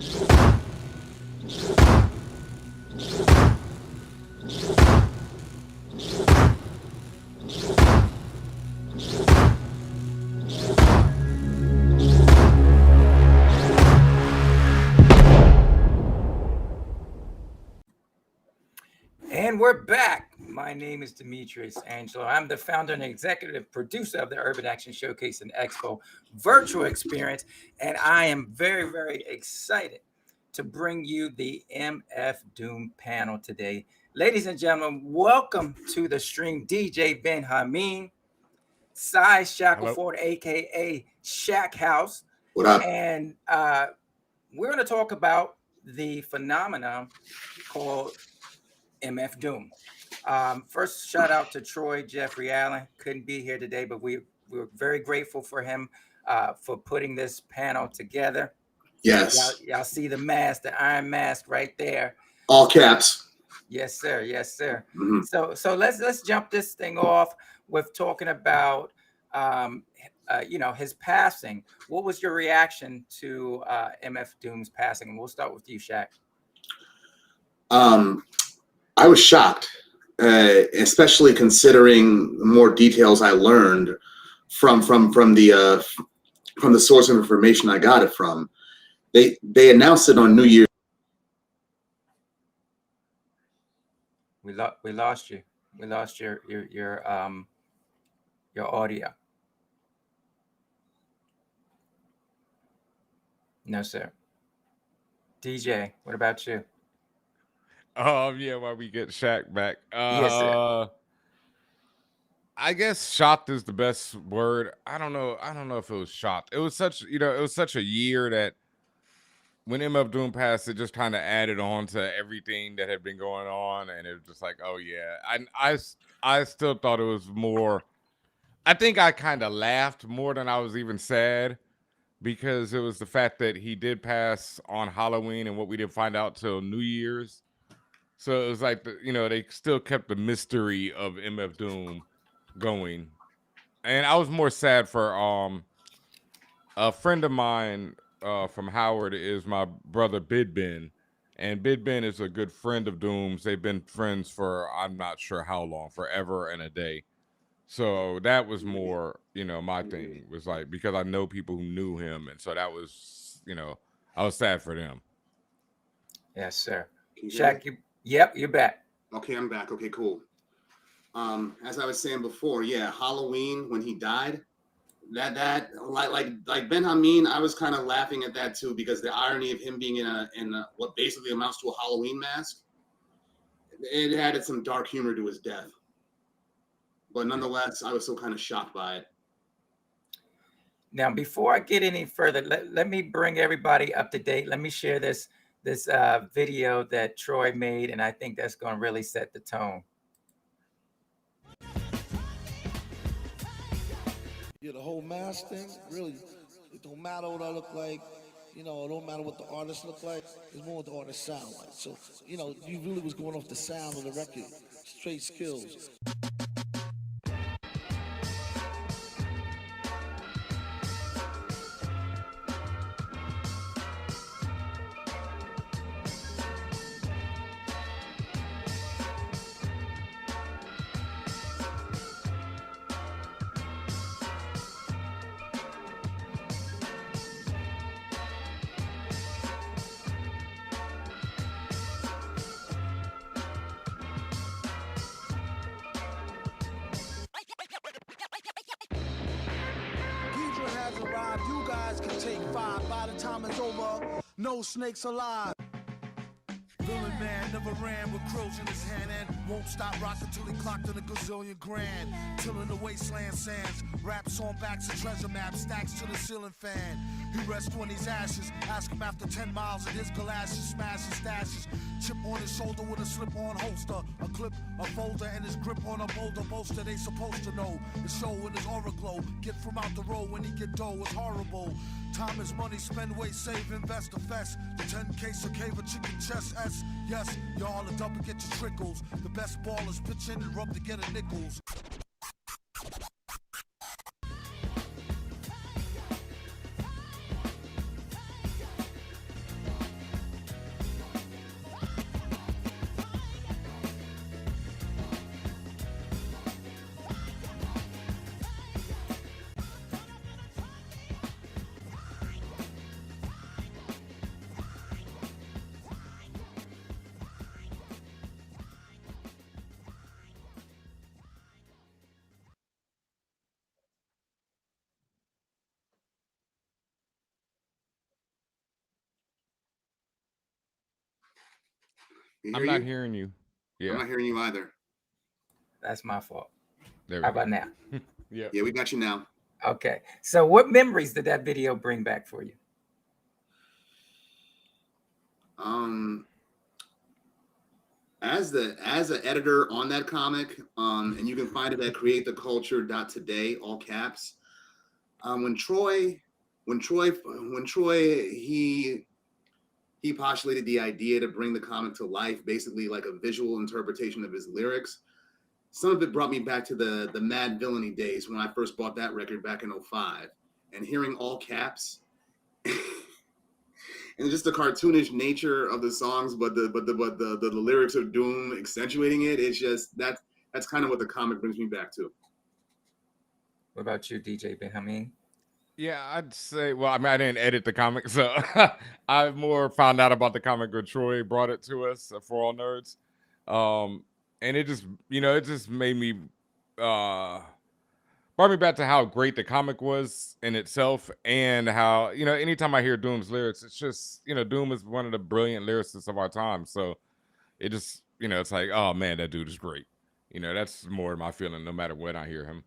And we're back. My name is Demetrius Angelo. I'm the founder and executive producer of the Urban Action Showcase and Expo virtual experience. And I am very, very excited to bring you the MF Doom panel today. Ladies and gentlemen, welcome to the stream DJ Benhameen, Cy Shackleford, aka Shack House. What up? And we're going to talk about the phenomenon called MF Doom. First, shout out to Troy J Allen. Couldn't be here today, but we're very grateful for him for putting this panel together. Yes. Y'all see the mask, the iron mask right there. All caps. Yes, sir. Yes, sir. Mm-hmm. So let's jump this thing off with talking about his passing. What was your reaction to MF Doom's passing? And we'll start with you, Shaq. I was shocked, especially considering more details I learned from the source of information I got it from. They announced it on New Year's. We lost you. We lost your audio. No, sir. DJ, what about you? Yeah, while we get Shaq back. Yes, sir. I guess shocked is the best word. I don't know if it was shocked. It was such a year that when MF Doom passed, it just kind of added on to everything that had been going on, and it was just like, oh yeah. I still thought it was more. I think I kind of laughed more than I was even sad, because it was the fact that he did pass on Halloween and what we didn't find out till New Year's. So it was like, they still kept the mystery of MF Doom going. And I was more sad for a friend of mine from Howard is my brother Bid Ben. And Bid Ben is a good friend of Doom's. They've been friends for I'm not sure how long, forever and a day. So that was more, my thing was like, because I know people who knew him. And so that was, I was sad for them. Yes, sir. Shaq, Yep, you're back. Okay, I'm back. Okay, cool. As I was saying before, yeah, Halloween when he died, that like Benhameen, I was kind of laughing at that too, because the irony of him being in a what basically amounts to a Halloween mask, it added some dark humor to his death. But nonetheless, I was still kind of shocked by it. Now, before I get any further, let me bring everybody up to date. Let me share this video that Troy made, and I think that's going to really set the tone. Yeah, the whole mask thing, really, it don't matter what I look like. It don't matter what the artist look like. It's more what the artist sound like. So, you really was going off the sound of the record, straight skills. You guys can take 5 by the time it's over. No snakes alive. Villain man never ran with crows in his hand and won't stop rocking till he clocked in a gazillion grand. Tilling the wasteland sands, raps on backs and treasure maps, stacks to the ceiling fan. He rests on his ashes, ask him after 10 miles in his galoshes, smash his stashes. Chip on his shoulder with a slip-on holster, a clip, a folder, and his grip on a boulder bolster. They supposed to know his show in his aura glow. Get from out the road when he get dough, it's horrible. Time is money, spend, wait, save, invest, invest. The 10K, a cave, a chicken chest, S. Yes, y'all are double, get your trickles. The best ballers pitch in and rub to get a nickels. You I'm hear not you? hearing you. I'm Yeah, not hearing you either. That's my fault. there How we go. about now? Yeah. Yeah, we got you now. Okay. So what memories did that video bring back for you? As the editor on that comic, and you can find it at createtheculture.today, all caps. When Troy he postulated the idea to bring the comic to life, basically like a visual interpretation of his lyrics. Some of it brought me back to the Mad Villainy days when I first bought that record back in 05. And hearing all caps and just the cartoonish nature of the songs, but the lyrics of Doom accentuating it, it's just that's kind of what the comic brings me back to. What about you, DJ Benhameen? Yeah, I'd say. Well, I mean, I didn't edit the comic, so I more found out about the comic when Troy brought it to us for all nerds, and it just, it just made me, brought me back to how great the comic was in itself, and how anytime I hear Doom's lyrics, it's just Doom is one of the brilliant lyricists of our time, so it just it's like, oh man, that dude is great. That's more my feeling, no matter when I hear him.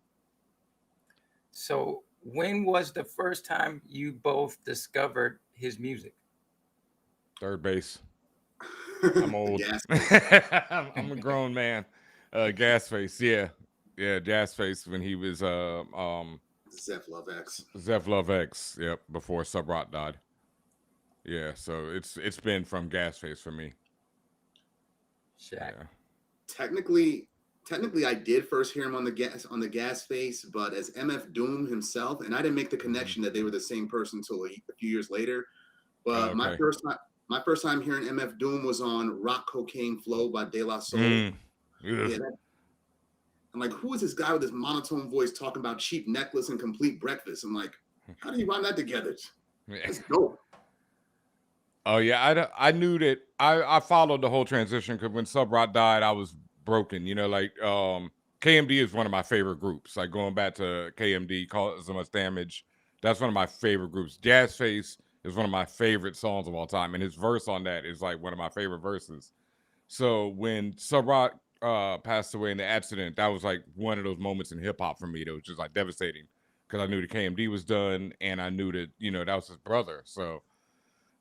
So when was the first time you both discovered his music? Third base. I'm old. I'm a grown man. Gas Face, yeah, Gas Face when he was Zeph Love X. Zeph Love X, yep, before Subrot died. Yeah, so it's been from Gas Face for me. Shaq. Yeah. Technically, I did first hear him on the Gas Face, but as MF Doom himself, and I didn't make the connection that they were the same person until a few years later. But Okay. my first time hearing MF Doom was on Rock Cocaine Flow by De La Soul. Yeah, I'm like, who is this guy with this monotone voice talking about cheap necklace and complete breakfast? I'm like, how do you rhyme that together? That's dope. Oh yeah, I knew that I followed the whole transition because when Subrot died, I was broken. KMD is one of my favorite groups. Like going back to KMD, Cause So Much Damage. That's one of my favorite groups. Gas Face is one of my favorite songs of all time, and his verse on that is like one of my favorite verses. So when Subrot passed away in the accident, that was like one of those moments in hip hop for me that was just like devastating because I knew the KMD was done, and I knew that that was his brother. So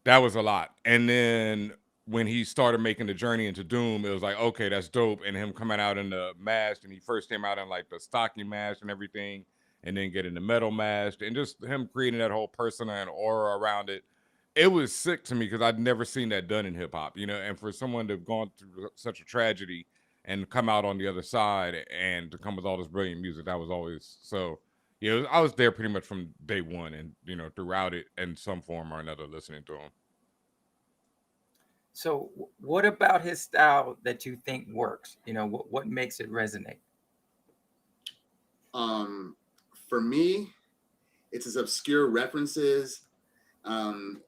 that was a lot. And then when he started making the journey into Doom, it was like, okay, that's dope. And him coming out in the mask, and he first came out in like the stocking mask and everything, and then getting the metal mask, and just him creating that whole persona and aura around it. It was sick to me because I'd never seen that done in hip hop, and for someone to have gone through such a tragedy and come out on the other side and to come with all this brilliant music, that was always so. Yeah, I was there pretty much from day one, and throughout it in some form or another, listening to him. So what about his style that you think works? What makes it resonate? For me, it's his obscure references.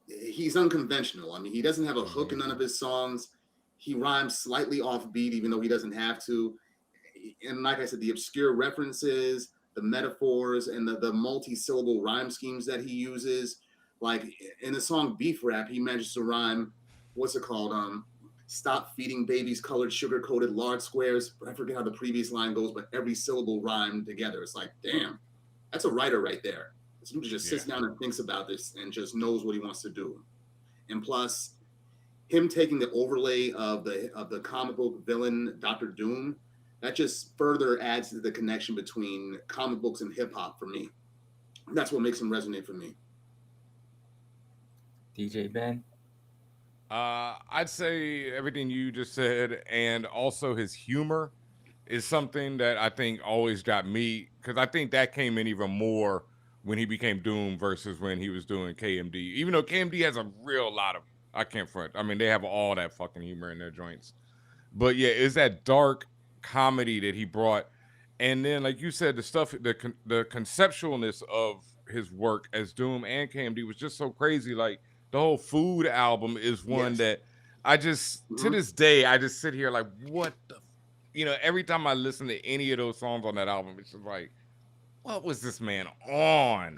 He's unconventional. I mean, he doesn't have a hook in none of his songs. He rhymes slightly offbeat, even though he doesn't have to. And like I said, the obscure references, the metaphors, and the multi-syllable rhyme schemes that he uses. Like in the song Beef Rap, he manages to rhyme, what's it called? Stop feeding babies colored sugar-coated large squares. But I forget how the previous line goes, but every syllable rhymed together. It's like, damn, that's a writer right there. Somebody just sits down and thinks about this and just knows what he wants to do. And plus, him taking the overlay of the comic book villain Dr. Doom, that just further adds to the connection between comic books and hip hop for me. That's what makes him resonate for me. DJ Ben? I'd say everything you just said, and also his humor is something that I think always got me, because I think that came in even more when he became Doom versus when he was doing KMD. Even though KMD has a real lot of, I can't front. I mean, they have all that fucking humor in their joints. But yeah, it's that dark comedy that he brought. And then, like you said, the stuff, the conceptualness of his work as Doom and KMD was just so crazy. Like the whole Food album is one that I just, to this day, I just sit here like, what the, every time I listen to any of those songs on that album, it's just like, what was this man on?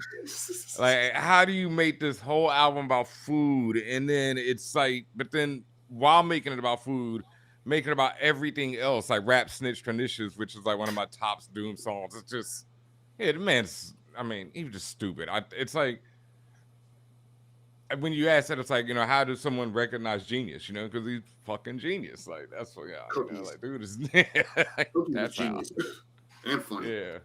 Like, how do you make this whole album about food? And then it's like, but then while making it about food, making about everything else, like Rap Snitch Pernicious, which is like one of my top Doom songs. It's just, yeah, the man's, I mean, he was just stupid. It's like, when you ask that, it's like, how does someone recognize genius? Because he's fucking genius. Like, that's what, yeah, Cookies. like, dude is, Cookies that's is genius. And funny. Yeah.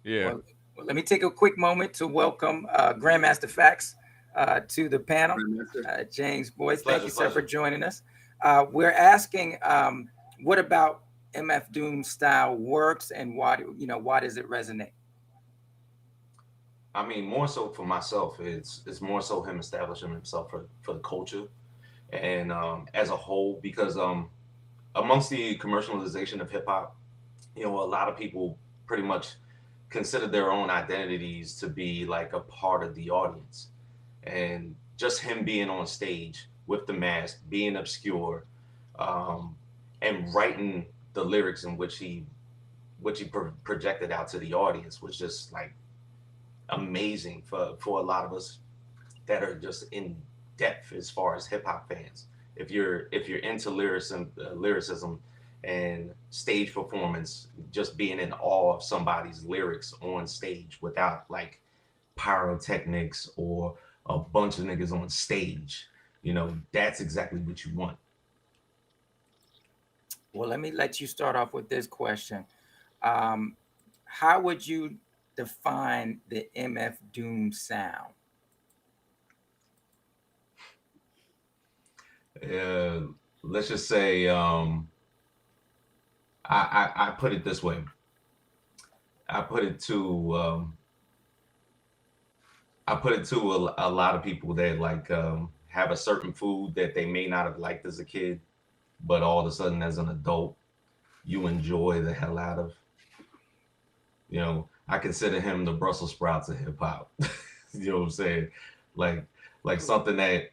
Yeah. Well, let me take a quick moment to welcome Grandmaster Faqs to the panel. Grandmaster. James Boyce, Pleasure, thank you, sir, pleasure. for joining us. We're asking, what about MF Doom style works, and why does it resonate? I mean, more so for myself, it's more so him establishing himself for the culture and as a whole, because amongst the commercialization of hip hop, a lot of people pretty much consider their own identities to be like a part of the audience, and just him being on stage with the mask, being obscure, and writing the lyrics in which he projected out to the audience was just like amazing for a lot of us that are just in depth as far as hip hop fans. If you're into lyricism and stage performance, just being in awe of somebody's lyrics on stage without like pyrotechnics or a bunch of niggas on stage, that's exactly what you want. Well, let me let you start off with this question. How would you define the MF Doom sound? Let's just say I put it this way. I put it to a lot of people that like have a certain food that they may not have liked as a kid, but all of a sudden as an adult you enjoy the hell out of. I consider him the Brussels sprouts of hip hop. You know what I'm saying? Like something that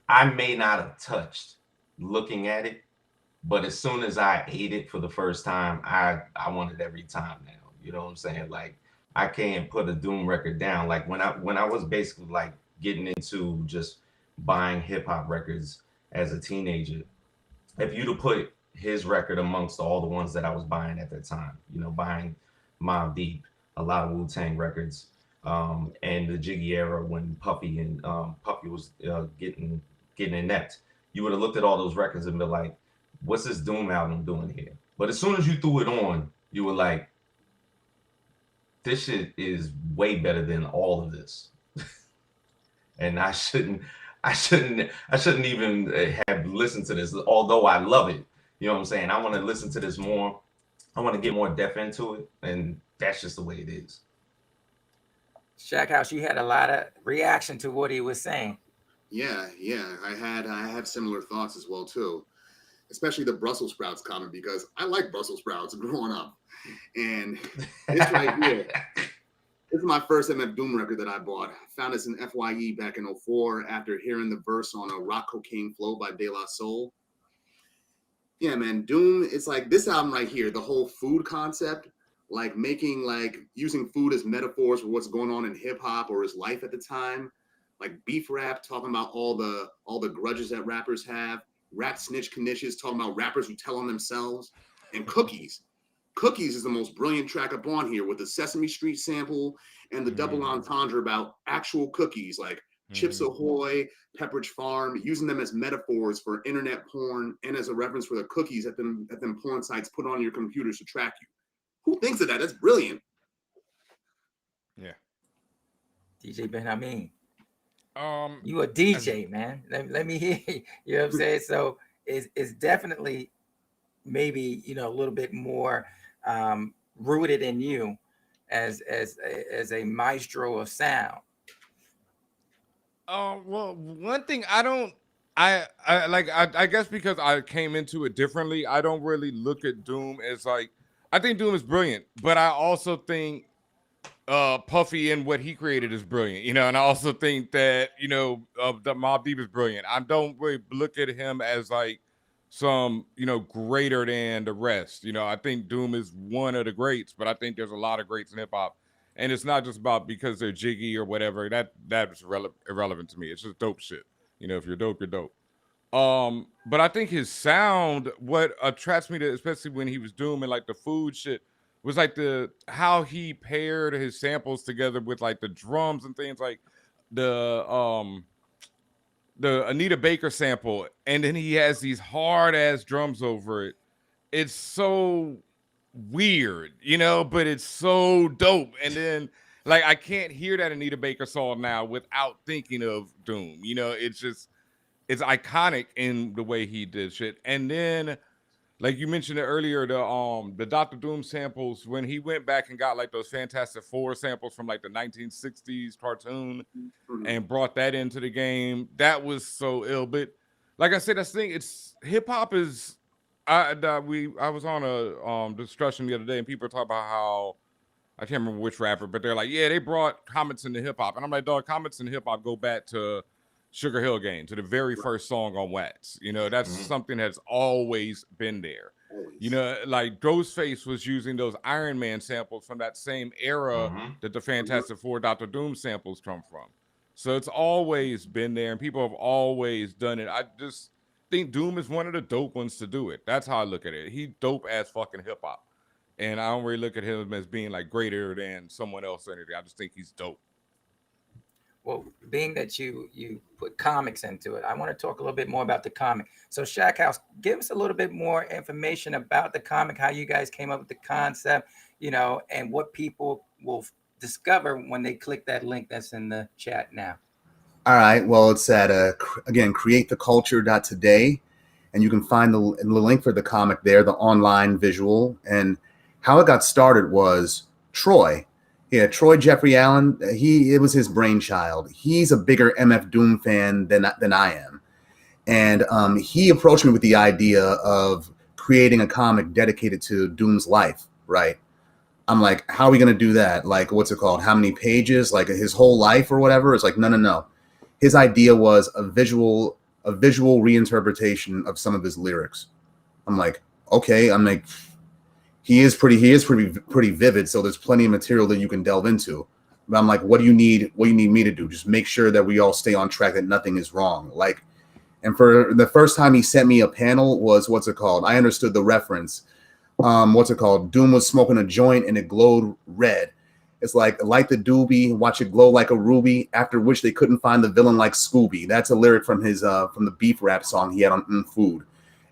I may not have touched looking at it, but as soon as I ate it for the first time, I want it every time now. You know what I'm saying? Like I can't put a Doom record down. Like when I was basically like getting into just buying hip hop records as a teenager, if you'd have put his record amongst all the ones that I was buying at that time, buying Mobb Deep, a lot of Wu-Tang records, and the Jiggy era when Puffy was getting inept, you would have looked at all those records and been like, what's this Doom album doing here? But as soon as you threw it on, you were like, this shit is way better than all of this. And I shouldn't even have listened to this, although I love it. You know what I'm saying? I want to listen to this more. I want to get more depth into it, and that's just the way it is. Shack House, you had a lot of reaction to what he was saying. Yeah. I had similar thoughts as well too, especially the Brussels sprouts comment, because I like Brussels sprouts growing up, and this right here. This is my first MF Doom record that I bought. I found this in FYE back in 2004 after hearing the verse on a Rock Cocaine Flow by De La Soul. Yeah, man, Doom, it's like this album right here, the whole food concept, like using food as metaphors for what's going on in hip hop or his life at the time. Like beef rap, talking about all the grudges that rappers have. Rap Snitch Pernicious, talking about rappers who tell on themselves. And Cookies. Cookies is the most brilliant track up on here with the Sesame Street sample and the double entendre about actual cookies like Chips Ahoy, Pepperidge Farm, using them as metaphors for internet porn and as a reference for the cookies that them porn sites put on your computers to track you. Who thinks of that? That's brilliant. Yeah. DJ Benhameen. Um, You a DJ, man. Let me hear you. You know what I'm saying? So it's definitely maybe a little bit more rooted in you as a maestro of sound. well, one thing I guess because I came into it differently, I don't really look at Doom as like, I think Doom is brilliant, but I also think Puffy and what he created is brilliant, and I also think that the Mobb Deep is brilliant. I don't really look at him as like some greater than the rest. I think Doom is one of the greats, but I think there's a lot of greats in hip hop, and it's not just about because they're jiggy or whatever. That's irrelevant to me. It's just dope shit. If you're dope, you're dope. But I think his sound, what attracts me to, especially when he was Doom and like the food shit, was like how he paired his samples together with like the drums and things, like the Anita Baker sample, and then he has these hard ass drums over it. It's so weird, but it's so dope. And then like I can't hear that Anita Baker song now without thinking of Doom. It's iconic in the way he did shit. And then, like you mentioned it earlier, the Dr. Doom samples, when he went back and got like those Fantastic Four samples from like the 1960s cartoon and brought that into the game, that was so ill. But like I said, that's the thing. It's hip hop is. I was on a discussion the other day, and people talk about how, I can't remember which rapper, but they're like, yeah, they brought comics into hip hop, and I'm like, dog, comics in hip hop go back to Sugar Hill Gang, to the very first song on Wax. That's something that's always been there. Like Ghostface was using those Iron Man samples from that same era that the Fantastic Four Dr. Doom samples come from. So it's always been there, and people have always done it. I just think Doom is one of the dope ones to do it. That's how I look at it. He dope as fucking hip hop. And I don't really look at him as being like greater than someone else or anything. I just think he's dope. Well, being that you put comics into it, I want to talk a little bit more about the comic. So Shack House, give us a little bit more information about the comic, how you guys came up with the concept, and what people will discover when they click that link that's in the chat now. All right. Well, it's at, again, createtheculture.today, and you can find the link for the comic there, the online visual. And how it got started was Troy. Yeah, Troy Jeffrey Allen, it was his brainchild. He's a bigger MF Doom fan than I am. And he approached me with the idea of creating a comic dedicated to Doom's life, right? I'm like, how are we going to do that? Like, what's it called? How many pages? Like his whole life or whatever? It's like, no. His idea was a visual reinterpretation of some of his lyrics. I'm like, okay. I'm like, he is pretty vivid. So there's plenty of material that you can delve into. But I'm like, what do you need me to do? Just make sure that we all stay on track, that nothing is wrong. Like, and for the first time he sent me a panel was, what's it called? I understood the reference. What's it called? Doom was smoking a joint and it glowed red. It's like, light the doobie, watch it glow like a ruby, after which they couldn't find the villain like Scooby. That's a lyric from his from the beef rap song he had on Food.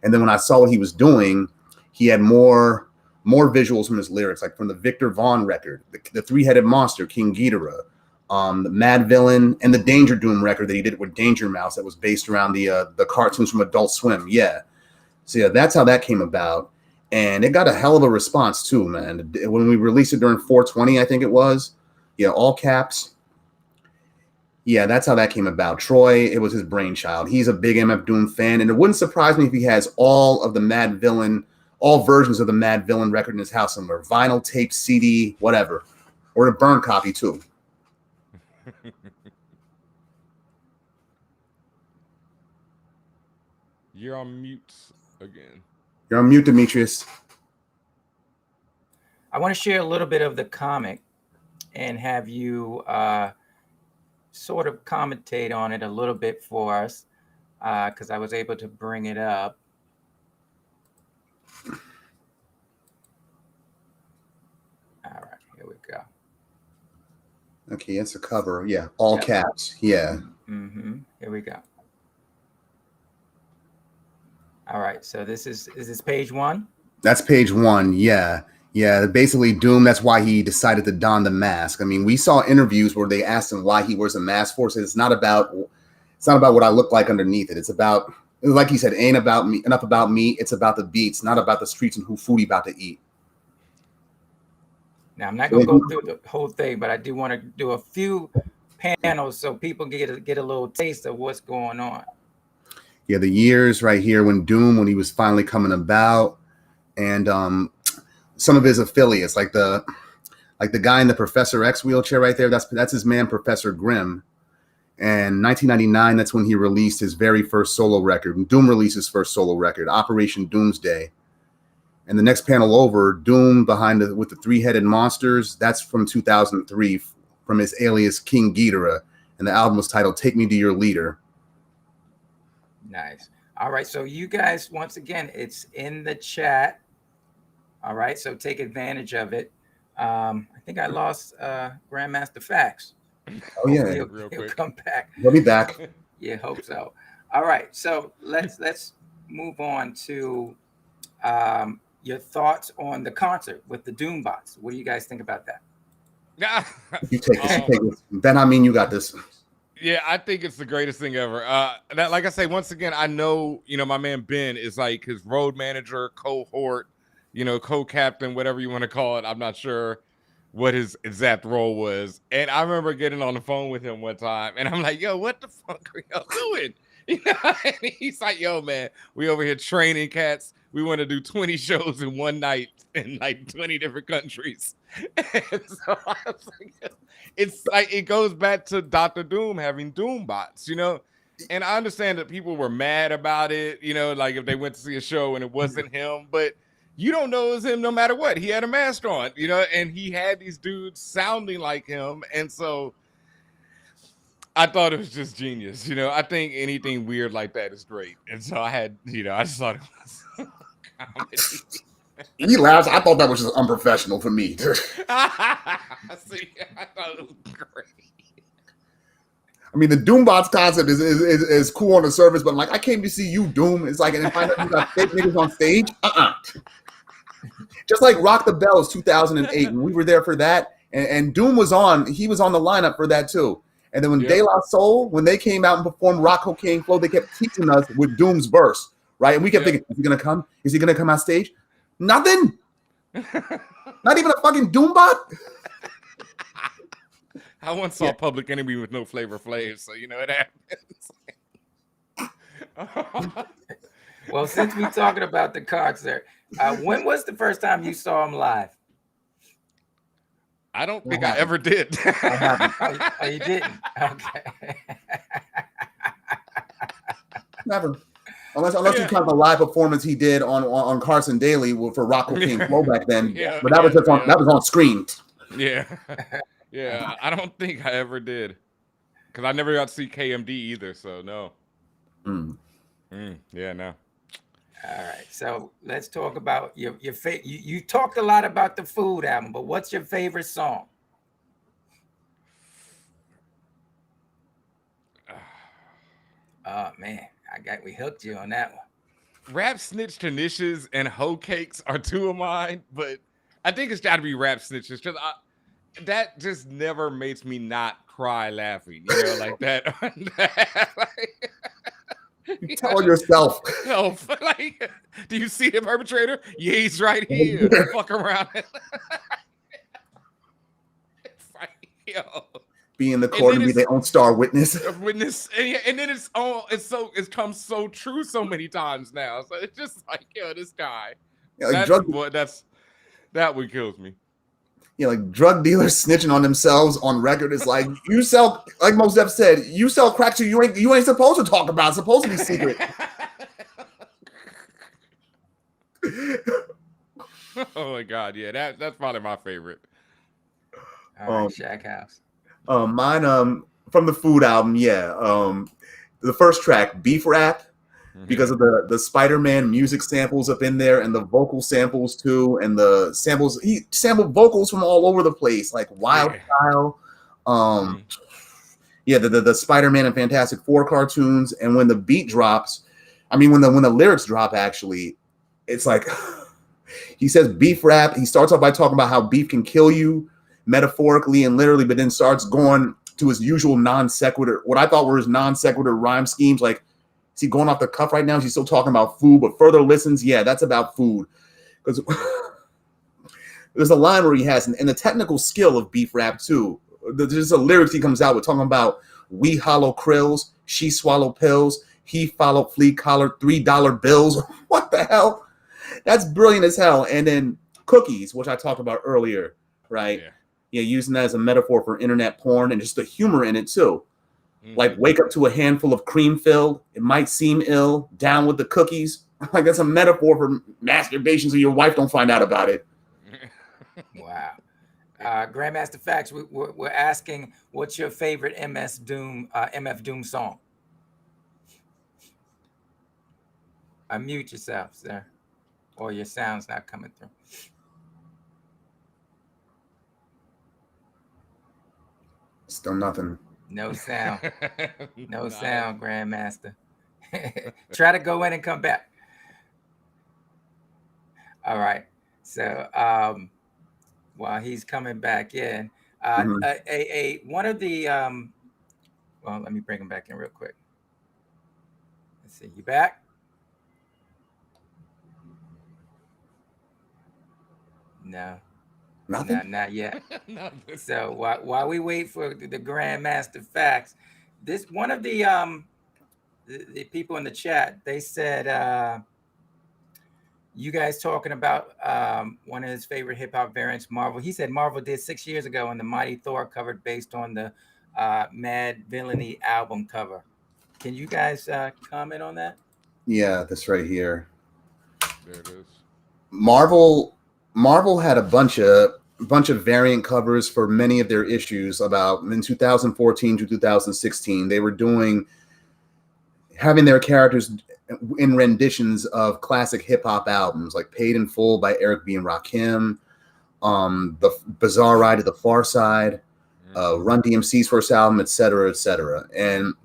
And then when I saw what he was doing, he had more visuals from his lyrics, like from the Victor Vaughn record, the Three-Headed Monster, King Ghidorah, the Mad Villain, and the Danger Doom record that he did with Danger Mouse that was based around the cartoons from Adult Swim. Yeah. So yeah, that's how that came about. And it got a hell of a response too, man. When we released it during 420, I think it was. Yeah, all caps. Yeah, that's how that came about. Troy, it was his brainchild. He's a big MF Doom fan, and it wouldn't surprise me if he has all of the Mad Villain, all versions of the Mad Villain record in his house somewhere. Vinyl, tape, CD, whatever. Or a burn copy too. You're on mute again. You're on mute, Demetrius. I want to share a little bit of the comic and have you sort of commentate on it a little bit for us, because I was able to bring it up. All right, here we go. Okay, it's a cover. Yeah, all caps. Yeah. Here we go. All right, so is this page 1? That's page 1. Yeah. Basically, Doom. That's why he decided to don the mask. I mean, we saw interviews where they asked him why he wears a mask for. So it's not about what I look like underneath it. It's about, like he said, it ain't about me, enough about me. It's about the beats, not about the streets and who food he about to eat. Now, I'm not going to go through the whole thing, but I do want to do a few panels so people get a little taste of what's going on. Yeah, the years right here when he was finally coming about, and some of his affiliates, like the guy in the Professor X wheelchair right there. That's his man, Professor Grimm. And 1999, that's when he released his very first solo record. Doom released his first solo record, Operation Doomsday. And the next panel over, Doom with the three-headed monsters. That's from 2003, from his alias King Ghidorah, and the album was titled "Take Me to Your Leader." Nice. All right. So you guys, once again, it's in the chat. All right. So take advantage of it. I think I lost Grandmaster Faqs. Oh yeah, Real He'll quick. come back. he'll be back. Yeah, hope so. All right. So let's move on to your thoughts on the concert with the Doombots. What do you guys think about that? You take this. You take this. Benhameen, you got this. Yeah, I think it's the greatest thing ever. That, like I say, once again, I know, my man Ben is like his road manager, cohort, co-captain, whatever you want to call it. I'm not sure what his exact role was. And I remember getting on the phone with him one time, and I'm like, "Yo, what the fuck are y'all doing?" And he's like, "Yo, man, we over here training cats. We want to do 20 shows in one night in like 20 different countries." And so I was like, it's like it goes back to Dr. Doom having Doom bots, And I understand that people were mad about it, like if they went to see a show and it wasn't him, but you don't know it was him no matter what. He had a mask on, and he had these dudes sounding like him. And so I thought it was just genius. I think anything weird like that is great. And so I had, I just thought it was comedy. He laughs. I thought that was just unprofessional for me. See, I thought it was great. I mean, the Doombots concept is cool on the surface, but like, I came to see you, Doom. It's like, and if I know you got fake niggas on stage, Just like Rock the Bells 2008, when we were there for that, and Doom was on. He was on the lineup for that too. And then when De La Soul, when they came out and performed Rock Cocaine Flow, they kept teaching us with Doom's verse, right? And we kept thinking, is he gonna come? Is he gonna come on stage? Nothing. Not even a fucking Doombot. I once saw Public Enemy with no Flavor Flav, so it happens. Well, since we're talking about the concert, when was the first time you saw him live? I don't think I ever did. Oh, you didn't? Okay. Never. Unless you count the live performance he did on Carson Daly for Rock Cocaine Flow back then. But that was just that was on screen. Yeah. Yeah. I don't think I ever did. Because I never got to see KMD either, so no. Yeah, no. All right, so let's talk about your favorite. You talked a lot about the Food album, but what's your favorite song? Oh man, we hooked you on that one. Rap Snitch Tanishes and Hoe Cakes are two of mine, but I think it's got to be Rap Snitches because that just never makes me not cry laughing, like that. Tell yourself. No, like, do you see the perpetrator? Yeah, he's right here. Fuck around. It's like, yo. Be in the court and be their own star witness. And then it comes so true so many times now. So it's just like, yo, this guy. Yeah, like that one kills me. Yeah, like drug dealers snitching on themselves on record is like, you sell, like Mos Def said, you sell crack to you ain't supposed to talk about. It's supposed to be secret. Oh my God, yeah, that's probably my favorite. All right, Shack House. Mine, from the Food album, the first track, Beef Rap, because of the Spider-Man music samples up in there and the vocal samples too, and the samples, he sampled vocals from all over the place, like Wild Style, the Spider-Man and Fantastic Four cartoons. And when the beat drops, I mean when the lyrics drop, actually, it's like he says beef rap. He starts off by talking about how beef can kill you metaphorically and literally, but then starts going to his usual non sequitur, what I thought were his non sequitur rhyme schemes, like, is he going off the cuff right now? Is he still talking about food? But further listens, that's about food. Because there's a line where he has, and the technical skill of beef rap too. There's a lyrics he comes out with talking about we hollow krills, she swallow pills, he follow flea collar, $3 bills. What the hell? That's brilliant as hell. And then cookies, which I talked about earlier, right? Yeah, using that as a metaphor for internet porn and just the humor in it too. Like, wake up to a handful of cream filled. It might seem ill. Down with the cookies. Like, that's a metaphor for masturbation so your wife don't find out about it. Wow. Grandmaster Faqs, we're asking, what's your favorite MF Doom song? Unmute yourself, sir, or your sound's not coming through. Still nothing. No sound. No Nice. sound, Grandmaster. Try to go in and come back. All right. So while he's coming back in, one of the well, let me bring him back in real quick. Let's see. You back? No. Nothing. No, not yet. Nothing. So while we wait for the Grandmaster Faqs, this one of the people in the chat, they said you guys talking about one of his favorite hip hop variants, Marvel. He said Marvel did 6 years ago on the Mighty Thor covered based on the Mad Villainy album cover. Can you guys comment on that? Yeah, this right here. There it is. Marvel had a bunch of variant covers for many of their issues. About in 2014 to 2016, they were having their characters in renditions of classic hip hop albums, like "Paid in Full" by Eric B. and Rakim, the Bizarre Ride to the Far Side, Run DMC's first album, etc., etc. And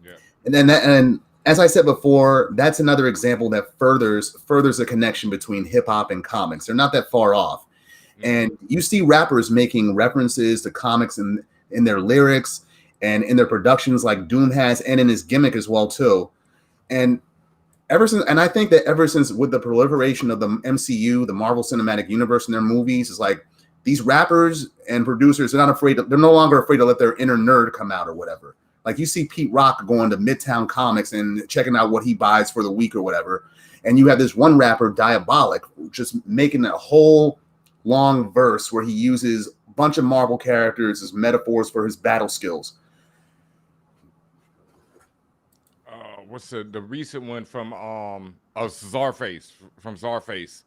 as I said before, that's another example that furthers the connection between hip hop and comics. They're not that far off. And you see rappers making references to comics in their lyrics and in their productions, like Doom has, and in his gimmick as well too. And I think that ever since with the proliferation of the MCU, the Marvel Cinematic Universe, and their movies, is like these rappers and producers they're no longer afraid to let their inner nerd come out or whatever. Like you see Pete Rock going to Midtown Comics and checking out what he buys for the week or whatever. And you have this one rapper, Diabolic, just making a whole long verse where he uses a bunch of Marvel characters as metaphors for his battle skills. What's the recent one from Czarface from Czarface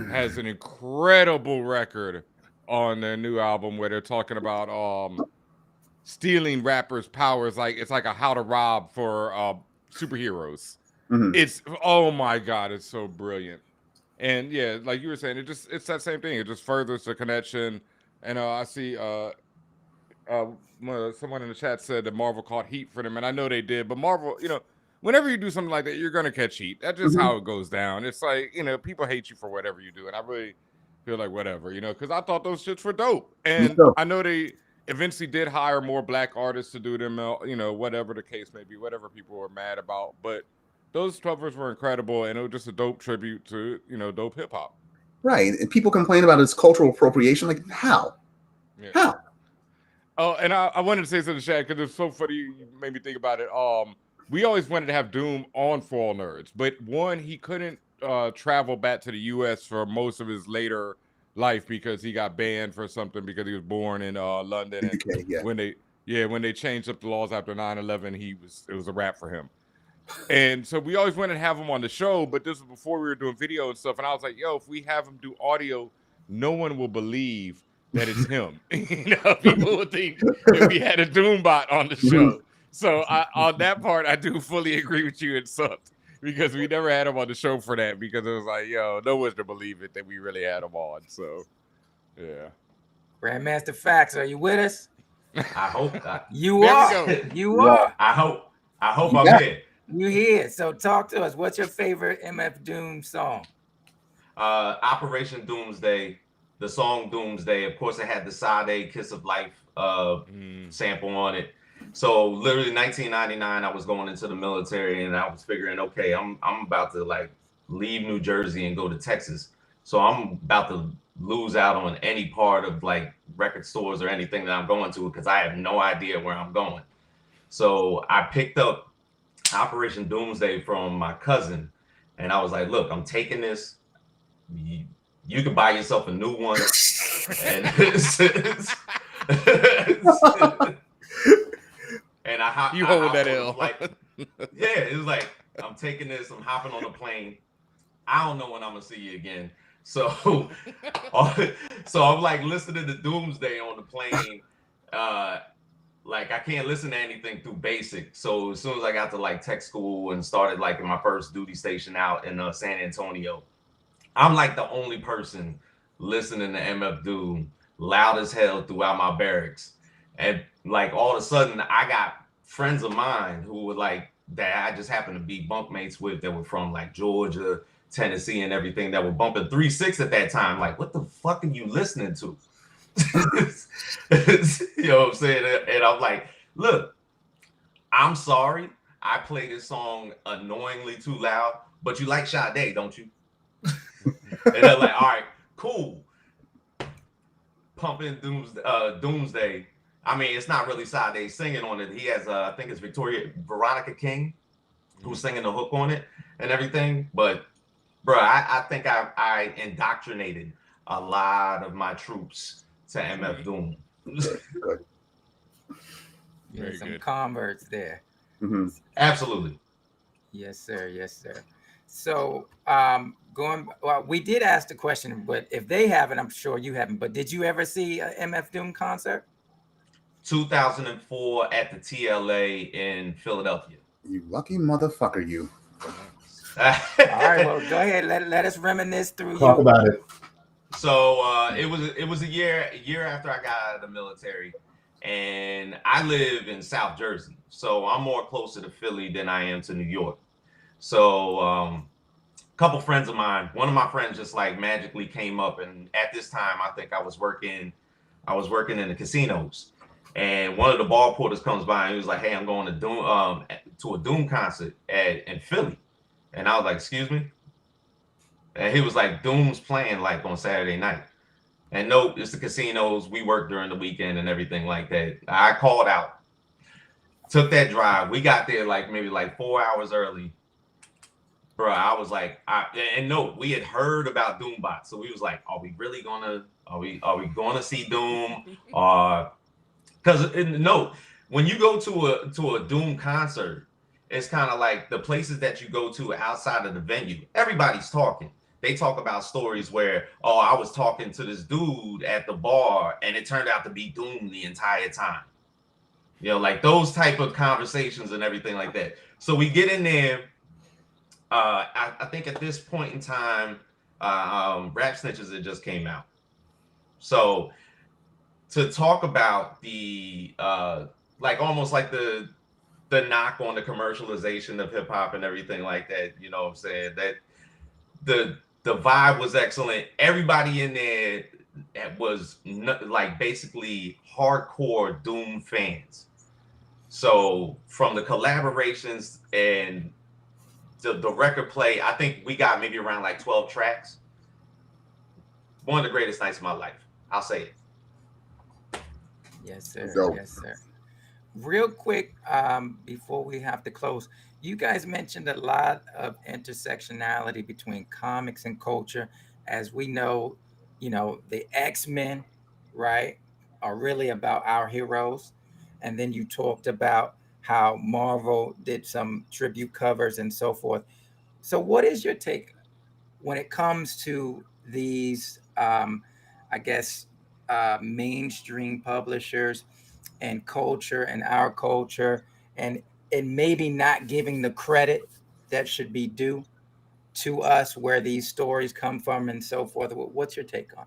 has an incredible record on their new album where they're talking about stealing rappers' powers, like it's like a how to rob for superheroes. It's oh my god, it's so brilliant. And yeah, like you were saying, it's that same thing. It just furthers the connection. And I see someone in the chat said that Marvel caught heat for them, and I know they did. But Marvel, whenever you do something like that, you're gonna catch heat. That's just how it goes down. It's like people hate you for whatever you do, and I really feel like whatever, because I thought those shits were dope, and I know they eventually did hire more black artists to do them, whatever the case may be, whatever people were mad about, but those covers were incredible, and it was just a dope tribute to, dope hip hop. Right. And people complain about its cultural appropriation. Like, how? Yeah. How? Oh, and I wanted to say something, Shad, because it's so funny. You made me think about it. We always wanted to have Doom on For All Nerds, but one, he couldn't travel back to the U.S. for most of his later life because he got banned for something because he was born in London. And when they changed up the laws after 9/11, it was a wrap for him. And so we always wanted to have him on the show, but this was before we were doing video and stuff. And I was like, yo, if we have him do audio, no one will believe that it's him. People would think that we had a Doombot on the show. So on that part, I do fully agree with you. It sucked because we never had him on the show for that, because it was like, yo, no one's to believe it that we really had him on. So, yeah. Grandmaster Faqs, are you with us? I hope that. You are. You are. I hope I'm here. You here. So talk to us. What's your favorite MF Doom song? Operation Doomsday. The song Doomsday. Of course, it had the Sade Kiss of Life sample on it. So literally 1999, I was going into the military, and I was figuring, okay, I'm about to like leave New Jersey and go to Texas. So I'm about to lose out on any part of like record stores or anything that I'm going to, because I have no idea where I'm going. So I picked up Operation Doomsday from my cousin, and I was like, look, I'm taking this. You can buy yourself a new one. And and you hold that L. Like, yeah, it was like, I'm taking this, I'm hopping on a plane. I don't know when I'm gonna see you again. So I'm like listening to Doomsday on the plane. like I can't listen to anything through basic. So as soon as I got to like tech school and started like in my first duty station out in San Antonio, I'm like the only person listening to MF Doom loud as hell throughout my barracks. And like all of a sudden I got friends of mine who were like that I just happened to be bunkmates with that were from like Georgia, Tennessee, and everything that were bumping 3-6 at that time. Like, what the fuck are you listening to? You know what I'm saying? And I'm like, look, I'm sorry. I play this song annoyingly too loud, but you like Sade, don't you? And they're like, all right, cool. Pumping Doomsday. I mean, it's not really Sade singing on it. He has, I think it's Veronica King who's singing the hook on it and everything. But, bro, I think I indoctrinated a lot of my troops to MF Doom. Good. Very Some good. converts there. Mm-hmm. Absolutely. Yes, sir. Yes, sir. So we did ask the question, but if they haven't, I'm sure you haven't. But did you ever see a MF Doom concert? 2004 at the TLA in Philadelphia. You lucky motherfucker, you. All right, well, go ahead. Let us reminisce through Talk you. about it. So it was a year after I got out of the military, and I live in South Jersey, so I'm more closer to Philly than I am to New York. So a couple friends of mine, one of my friends just like magically came up, and at this time I think I was working in the casinos, and one of the ball porters comes by and he was like, "Hey, I'm going to a Doom concert in Philly," and I was like, "Excuse me?" And he was like, "Doom's playing like on Saturday night." And no, it's the casinos. We work during the weekend and everything like that. I called out, took that drive. We got there like maybe like 4 hours early. Bro, I was like, we had heard about Doombot. So we was like, are we gonna see Doom? Because when you go to a Doom concert, it's kind of like the places that you go to outside of the venue. Everybody's talking. They talk about stories where, oh, I was talking to this dude at the bar and it turned out to be Doom the entire time. You know, like those type of conversations and everything like that. So we get in there. I think at this point in time, Rap Snitches had just came out. So to talk about the like almost like the knock on the commercialization of hip hop and everything like that, you know what I'm saying? That the vibe was excellent. Everybody in there was like basically hardcore Doom fans. So from the collaborations and the record play, I think we got maybe around like 12 tracks. One of the greatest nights of my life. I'll say it. Yes, sir. Dope. Yes, sir. Real quick, before we have to close, you guys mentioned a lot of intersectionality between comics and culture. As we know, the X-Men, right, are really about our heroes. And then you talked about how Marvel did some tribute covers and so forth. So what is your take when it comes to these, mainstream publishers and culture and our culture, and maybe not giving the credit that should be due to us, where these stories come from and so forth? What's your take on?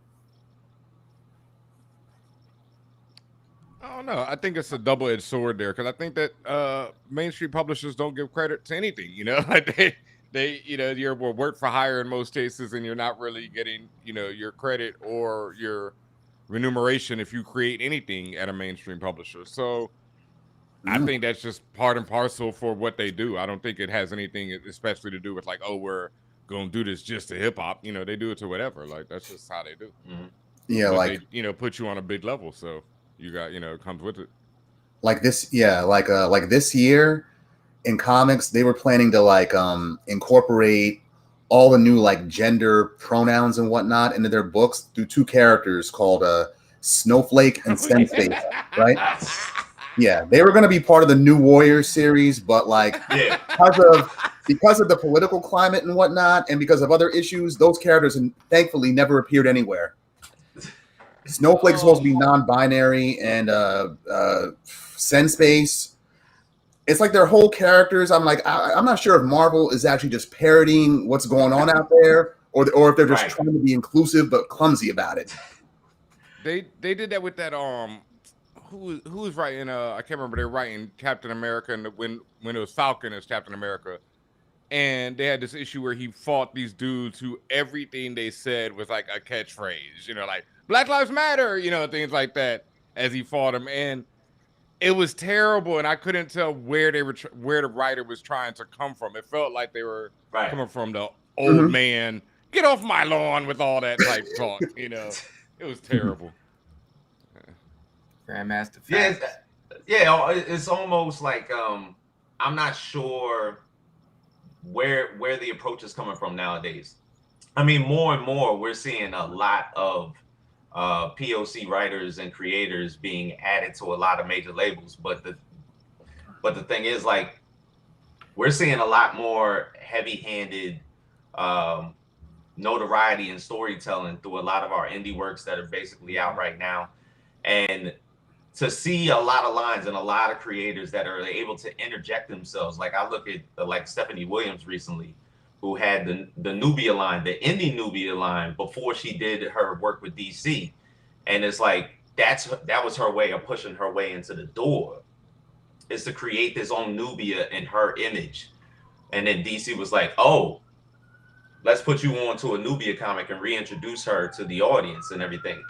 I don't know. I think it's a double-edged sword there, because I think that mainstream publishers don't give credit to anything. Like they you're work for hire in most cases, and you're not really getting your credit or your remuneration if you create anything at a mainstream publisher. So I think that's just part and parcel for what they do. I don't think it has anything especially to do with like, oh, we're gonna do this just to hip hop. They do it to whatever. Like that's just how they do. Mm-hmm. Yeah, but like they, put you on a big level, so you got it comes with it. Like this, yeah, like this year in comics, they were planning to incorporate all the new like gender pronouns and whatnot into their books through two characters called Snowflake and Sensei, right? Yeah, they were going to be part of the New Warriors series, but like because of the political climate and whatnot, and because of other issues, those characters thankfully never appeared anywhere. Snowflake is supposed to be non-binary and Sense Space. It's like their whole characters. I'm like, I'm not sure if Marvel is actually just parodying what's going on out there, or if they're just trying to be inclusive but clumsy about it. They did that with that who was writing I can't remember, they were writing Captain America, and when it was Falcon as Captain America, and they had this issue where he fought these dudes who everything they said was like a catchphrase, you know, like Black Lives Matter, you know, things like that as he fought them, and it was terrible, and I couldn't tell where the writer was trying to come from. It felt like they were coming from the old man, get off my lawn with all that type talk, you know. It was terrible. Grandmaster. Yeah, it's almost like I'm not sure where the approach is coming from nowadays. I mean, more and more we're seeing a lot of POC writers and creators being added to a lot of major labels, but the thing is, like, we're seeing a lot more heavy-handed notoriety and storytelling through a lot of our indie works that are basically out right now, and to see a lot of lines and a lot of creators that are able to interject themselves. Like, I look at like Stephanie Williams recently, who had the Nubia line, the indie Nubia line, before she did her work with DC. And it's like, that was her way of pushing her way into the door, is to create this own Nubia in her image. And then DC was like, oh, let's put you on to a Nubia comic and reintroduce her to the audience and everything.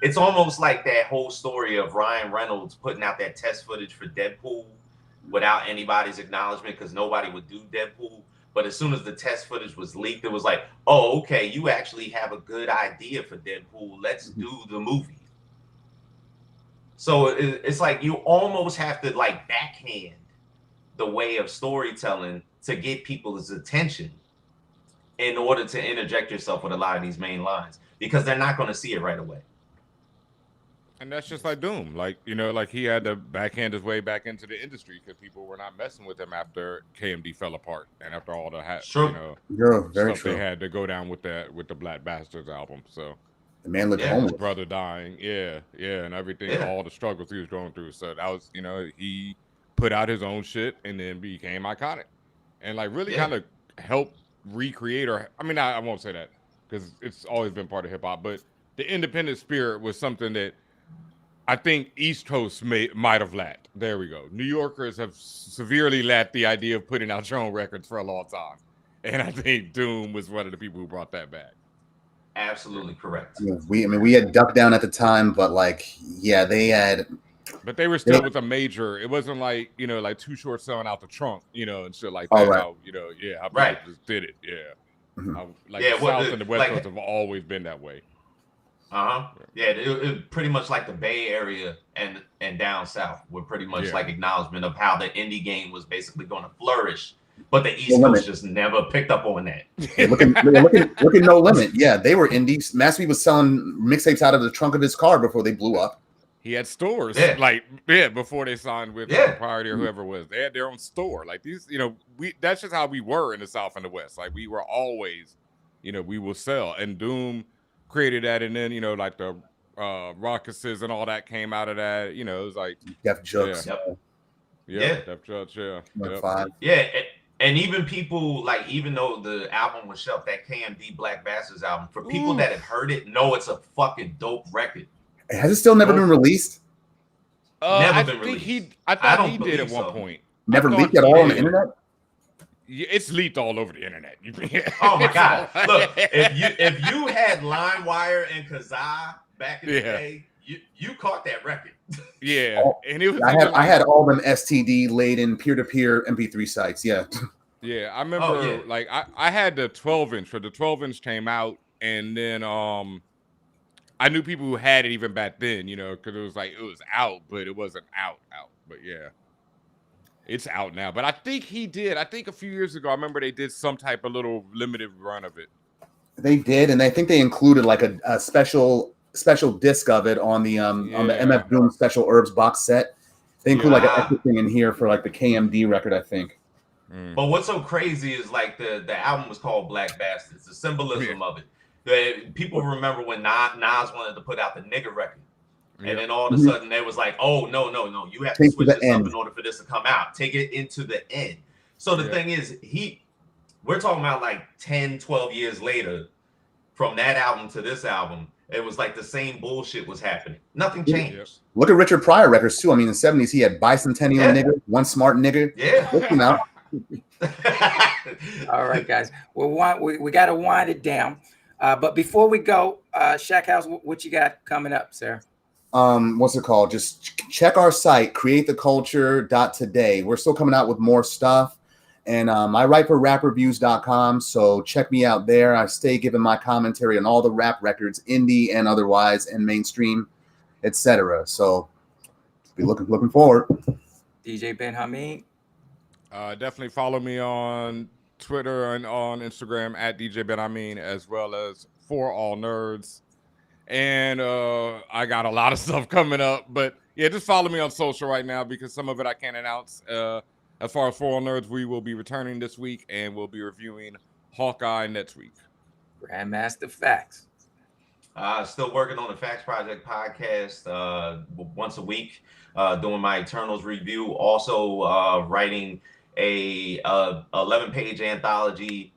It's almost like that whole story of Ryan Reynolds putting out that test footage for Deadpool without anybody's acknowledgement, because nobody would do Deadpool. But as soon as the test footage was leaked, it was like, oh, okay, you actually have a good idea for Deadpool. Let's do the movie. So it's like you almost have to like backhand the way of storytelling to get people's attention in order to interject yourself with a lot of these main lines, because they're not going to see it right away. And that's just like Doom. Like, you know, like he had to backhand his way back into the industry because people were not messing with him after KMD fell apart and after all the very stuff true. they had to go down with the Black Bastards album. So the man lived his homeless. brother dying, and everything, all the struggles he was going through. So that was, you know, he put out his own shit and then became iconic, and like really kind of helped recreate, or I mean, I won't say that because it's always been part of hip hop, but the independent spirit was something that I think East Coast might have lacked. There we go. New Yorkers have severely lacked the idea of putting out your own records for a long time. And I think Doom was one of the people who brought that back. Absolutely correct. Yeah, we had Duck Down at the time, but like, yeah, they had. But they were still with a major. It wasn't like, you know, like Too Short selling out the trunk, you know, and shit like that. How, you know, how people just did it. The South and the West Coast have always been that way. It pretty much like the Bay Area and down south were pretty much like acknowledgement of how the indie game was basically going to flourish, but the East Coast just never picked up on that. Look at No Limit. Yeah, they were indies. Master P was selling mixtapes out of the trunk of his car before they blew up. He had stores, before they signed with Priority or whoever it was. They had their own store. Like these, you know, that's just how we were in the South and the West. Like we were always, you know, we will sell. And Doom created that, and then, you know, like the Raucuses and all that came out of that. You know, it was like Def Jux. Def Jux, and even people, like, even though the album was shelved, that KMD Black Bastards album, for people that have heard it, know it's a fucking dope record. Has it still never been released? Never been released. I thought he did at one point. Never leaked at all on the internet? Yeah, it's leaked all over the internet. Oh my God! Look, if you had LimeWire and Kazaa back in the day, you caught that record. Yeah, and it was. I had all them STD laden peer-to-peer MP3 sites. Yeah. Yeah, I remember. Like I had the 12-inch. So the 12-inch came out, and then I knew people who had it even back then. You know, because it was like it was out, but it wasn't out. But yeah. It's out now, but I think he did. I think a few years ago, I remember they did some type of little limited run of it. They did, and I think they included like a special disc of it on the MF Doom Special Herbs box set. They include like everything in here for like the KMD record, I think. But what's so crazy is like the album was called Black Bastards. The symbolism of it. People remember when Nas wanted to put out the nigga record. Yep. And then all of a sudden they was like, oh, no. You have to Take switch to the this up end. in order for this to come out. Take it into the end. So the Yeah. thing is, we're talking about like 10, 12 years later from that album to this album. It was like the same bullshit was happening. Nothing changed. Yep. Look at Richard Pryor records too. I mean, in the 70s, he had Bicentennial Yeah. Nigga, One Smart Nigga. Yeah. Look him out. All right, guys. We got to wind it down. But before we go, Shaq House, what you got coming up, sir? What's it called? Just check our site, createtheculture.today. We're still coming out with more stuff. And I write for rapreviews.com, so check me out there. I stay giving my commentary on all the rap records, indie and otherwise, and mainstream, etc. So be looking forward. DJ Benhameen. Definitely follow me on Twitter and on Instagram at DJ Benhameen, as well as For All Nerds. And I got a lot of stuff coming up, but yeah, just follow me on social right now because some of it I can't announce. As far as For All Nerds, we will be returning this week and we'll be reviewing Hawkeye next week. Grandmaster Faqs. Still working on the Faqs Project podcast once a week, doing my Eternals review. Also writing a 11-page anthology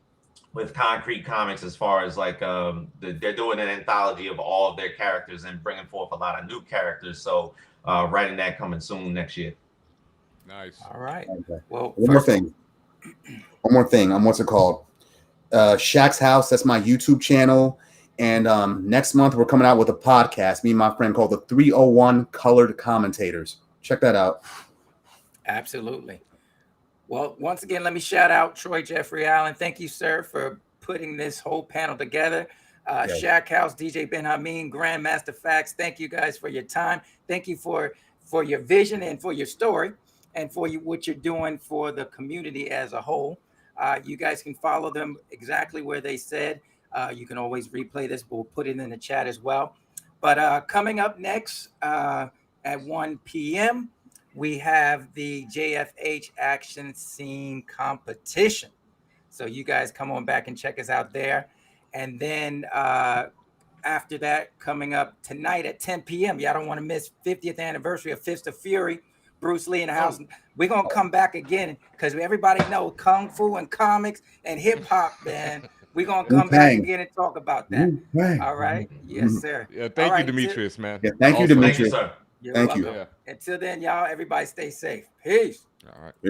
with Concrete Comics, as far as like they're doing an anthology of all of their characters and bringing forth a lot of new characters. So writing that coming soon next year. Nice. All right. Okay. Well, One more thing. What's it called? Shaq's House. That's my YouTube channel. And next month we're coming out with a podcast. Me and my friend called the 301 Colored Commentators. Check that out. Absolutely. Well, once again, let me shout out Troy Jeffrey Allen. Thank you, sir, for putting this whole panel together. Shaq House, DJ Benhameen, Grandmaster Faqs. Thank you guys for your time. Thank you for your vision and for your story and for what you're doing for the community as a whole. You guys can follow them exactly where they said. You can always replay this, but we'll put it in the chat as well. But coming up next at 1 p.m., we have the JFH Action Scene Competition. So you guys come on back and check us out there. And then after that, coming up tonight at 10 p.m., y'all don't want to miss 50th anniversary of Fist of Fury, Bruce Lee in the house. We're going to come back again because everybody knows Kung Fu and comics and hip hop, man. We're going to come back again and talk about that. All right? Yes, sir. Yeah, thank you, Demetrius, man. Yeah, thank you, Also, Demetrius. Thank you, sir. You're Thank welcome. you. Yeah. Until then, y'all, everybody stay safe. Peace. All right.